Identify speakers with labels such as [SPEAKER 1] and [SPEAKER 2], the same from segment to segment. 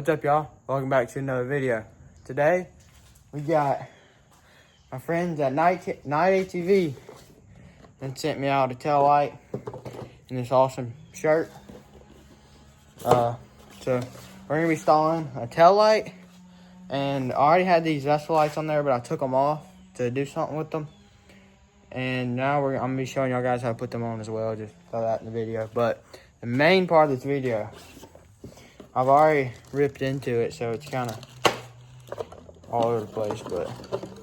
[SPEAKER 1] What's up, y'all? Welcome back to another video. Today we got my friends at Night ATV and sent me out a tail light in this awesome shirt. So we're gonna be installing a tail light, and I already had these vessel lights on there, but I took them off to do something with them. And now I'm gonna be showing y'all guys how to put them on as well. Just throw that in the video. But the main part of this video, I've already ripped into it, so it's kind of all over the place. But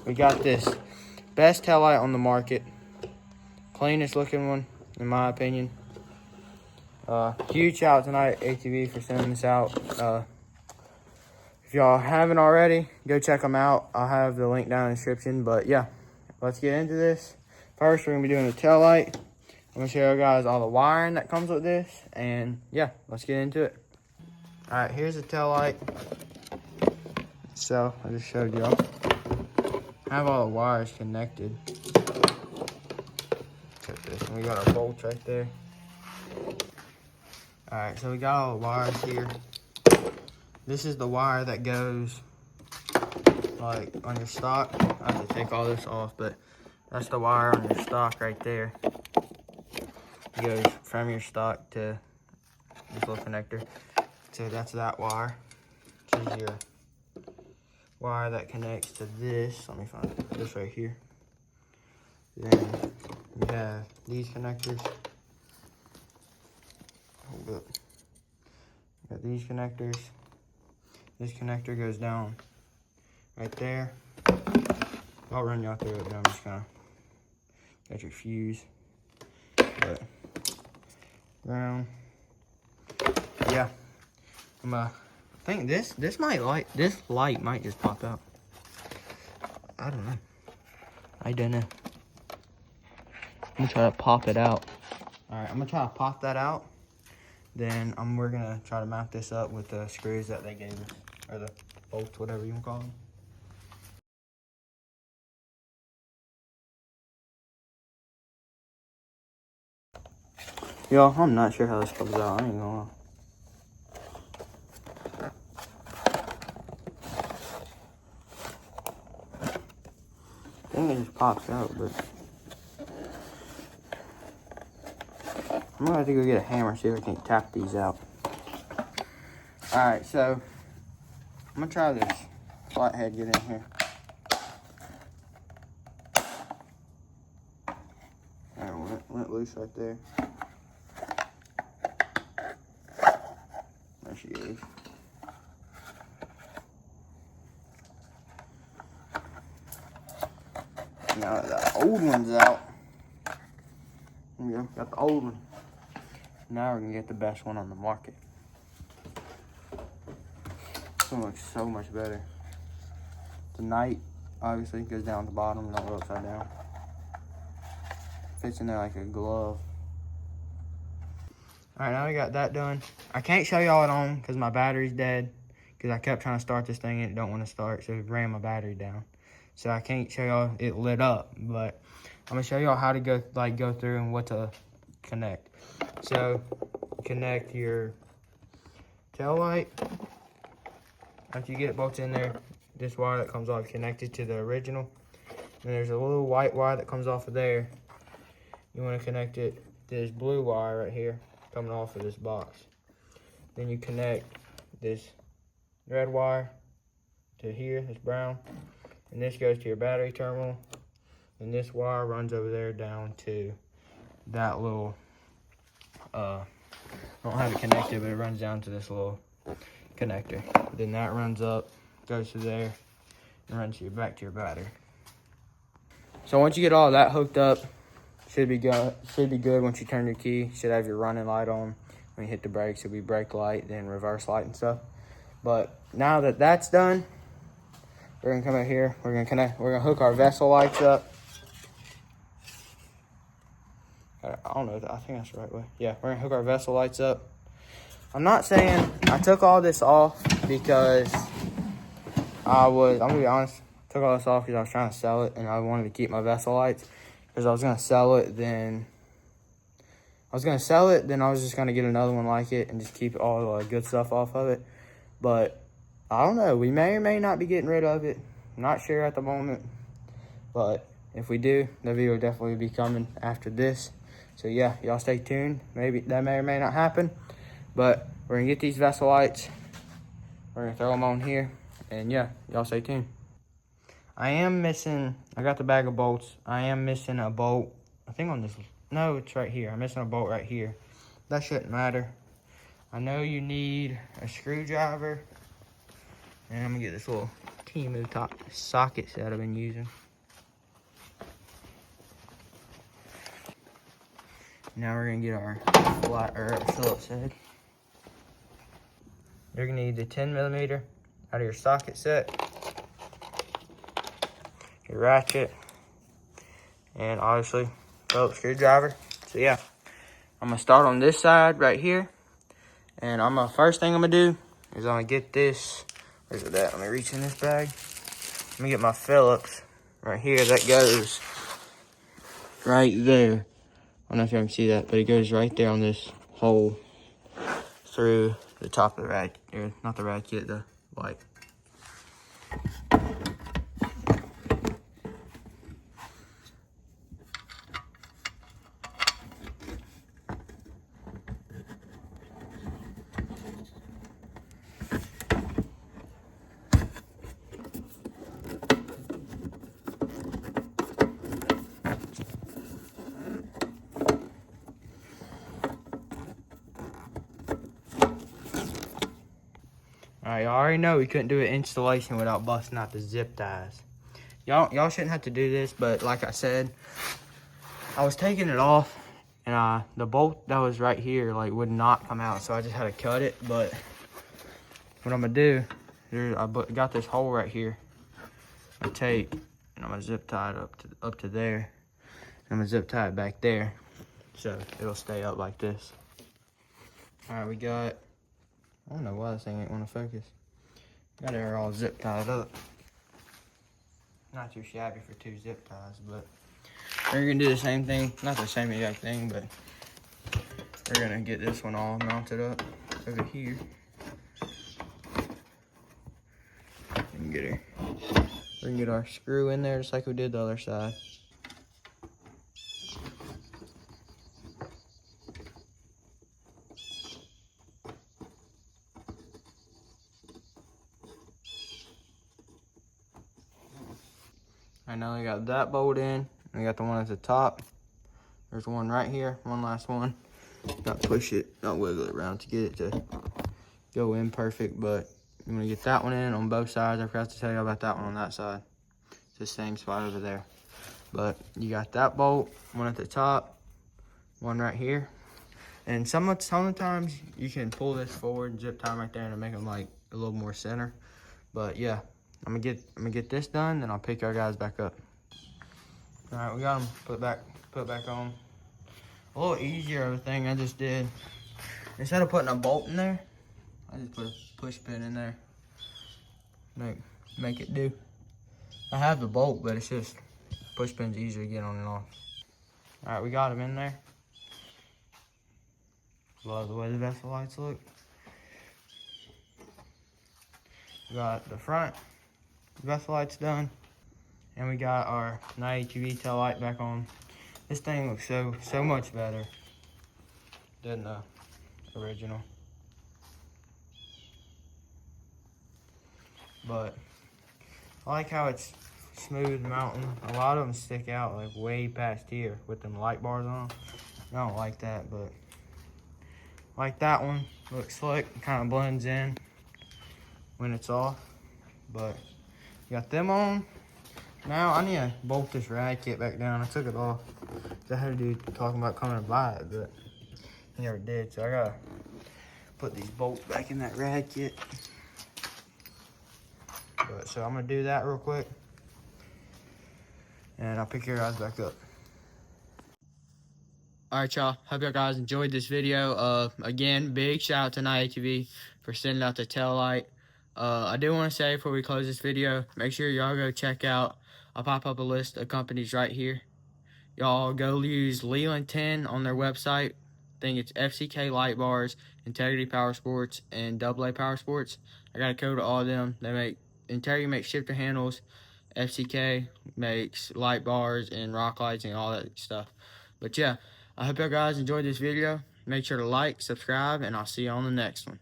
[SPEAKER 1] we got this best tail light on the market, cleanest looking one in my opinion. Huge shout out tonight ATV for sending this out. If y'all haven't already, go check them out. I'll have the link down in the description. But yeah, let's get into this. First, we're gonna be doing the tail light. I'm gonna show you guys all the wiring that comes with this, and yeah, let's get into it. All right, here's the tail light. So I just showed y'all. I have all the wires connected. Check this, and we got our bolts right there. All right, so we got all the wires here. This is the wire that goes like on your stock. I have to take all this off, but that's the wire on your stock right there. It goes from your stock to this little connector. So that's that wire. This is your wire that connects to this. Let me find this right here. Then we have these connectors. Hold up. Got these connectors. This connector goes down right there. I'll run y'all through it, but I'm just gonna got your fuse. But ground. Yeah. I think this light might just pop out. I don't know. I don't know. I'm gonna try to pop it out. All right, I'm gonna try to pop that out. Then we're gonna try to mount this up with the screws that they gave us, or the bolts, whatever you wanna call them. Y'all, I'm not sure how this comes out. I ain't gonna lie. I think it just pops out, but I'm gonna have to go get a hammer, see if I can tap these out. Alright, so I'm gonna try this flathead, get in here. Alright, went loose right there. There she is. Now that the old one's out. There we go, got the old one. Now we're gonna get the best one on the market. This one looks so much better. The night, obviously, goes down at the bottom, don't go upside down. Fits in there like a glove. Alright, now we got that done. I can't show y'all it on because my battery's dead. Because I kept trying to start this thing and it don't want to start, so it ran my battery down. So I can't show y'all it lit up, but I'm gonna show y'all how to go through and what to connect. So connect your tail light. After you get it bolted in there, this wire that comes off connected to the original. And there's a little white wire that comes off of there. You want to connect it to this blue wire right here coming off of this box. Then you connect this red wire to here, this brown. And this goes to your battery terminal. And this wire runs over there down to that little, I don't have it connected, but it runs down to this little connector. Then that runs up, goes to there, and runs back to your battery. So once you get all that hooked up, should be good once you turn your key. Should have your running light on. When you hit the brakes, it'll be brake light, then reverse light and stuff. But now that that's done, we're gonna come out here. We're gonna hook our vessel lights up. I don't know. I think that's the right way. Yeah, we're gonna hook our vessel lights up. I'm not saying I took all this off because I'm gonna be honest, took all this off because I was trying to sell it and I wanted to keep my vessel lights. Because I was gonna sell it, then I was just gonna get another one like it and just keep all the good stuff off of it. But I don't know. We may or may not be getting rid of it. Not sure at the moment. But if we do, the video will definitely be coming after this. So yeah, y'all stay tuned. Maybe that may or may not happen. But we're going to get these vessel lights. We're going to throw them on here. And yeah, y'all stay tuned. I got the bag of bolts. I am missing a bolt. I think on this, no, it's right here. I'm missing a bolt right here. That shouldn't matter. I know you need a screwdriver. And I'm gonna get this little Timu top socket that I've been using. Now we're gonna get our Phillips head. You're gonna need the 10mm out of your socket set, your ratchet, and obviously Phillips screwdriver. So yeah, I'm gonna start on this side right here, and first thing I'm gonna do is I'm gonna get this. Where's it at? Let me reach in this bag. Let me get my Phillips right here. That goes right there. I don't know if you can see that, but it goes right there on this hole through the top of the rack. Or not the ratchet, the light. Alright, y'all already know we couldn't do an installation without busting out the zip ties. Y'all shouldn't have to do this, but like I said, I was taking it off, and the bolt that was right here would not come out, so I just had to cut it. But what I'm gonna do, I got this hole right here, I tape, and I'm gonna zip tie it up to there. I'm gonna zip tie it back there, so it'll stay up like this. Alright, we got. I don't know why this thing ain't want to focus. Got it all zip tied up. Not too shabby for 2 zip ties, but we're gonna do the same thing. Not the same exact thing, but we're gonna get this one all mounted up over here. And we can get our screw in there just like we did the other side. I know we got that bolt in. We got the one at the top. There's one right here, one last one. Not push it, not wiggle it around to get it to go in perfect, but you want to get that one in on both sides. I forgot to tell you about that one on that side. It's the same spot over there. But you got that bolt, one at the top, one right here. And sometimes you can pull this forward, zip tie right there, and make them a little more center. But yeah. I'm gonna get this done, then I'll pick our guys back up. All right, we got them put back on. A little easier of a thing I just did. Instead of putting a bolt in there, I just put a push pin in there. Make it do. I have the bolt, but it's just push pin's easier to get on and off. All right, we got them in there. Love the way the vessel lights look. We got the front vessel lights done, and we got our night ATV tail light back on. This thing looks so much better than the original. But I like how it's smooth mountain. A lot of them stick out way past here with them light bars on. I don't like that, but like that one looks slick. It kind of blends in when it's off. But got them on. Now I need to bolt this rad kit back down. I took it off. I had a dude talking about coming to buy it, but he never did. So I gotta put these bolts back in that rad kit. So I'm gonna do that real quick, and I'll pick your guys back up. All right, y'all. Hope y'all guys enjoyed this video. Again, big shout out to Night ATV for sending out the tail light. I do want to say before we close this video, make sure y'all go check out. I'll pop up a list of companies right here. Y'all go use Leland 10 on their website. think it's FCK Light Bars, Integrity Power Sports, and AA Power Sports. I got a code to all of them. Integrity makes shifter handles, FCK makes light bars and rock lights and all that stuff. But yeah, I hope you guys enjoyed this video. Make sure to like, subscribe, and I'll see you on the next one.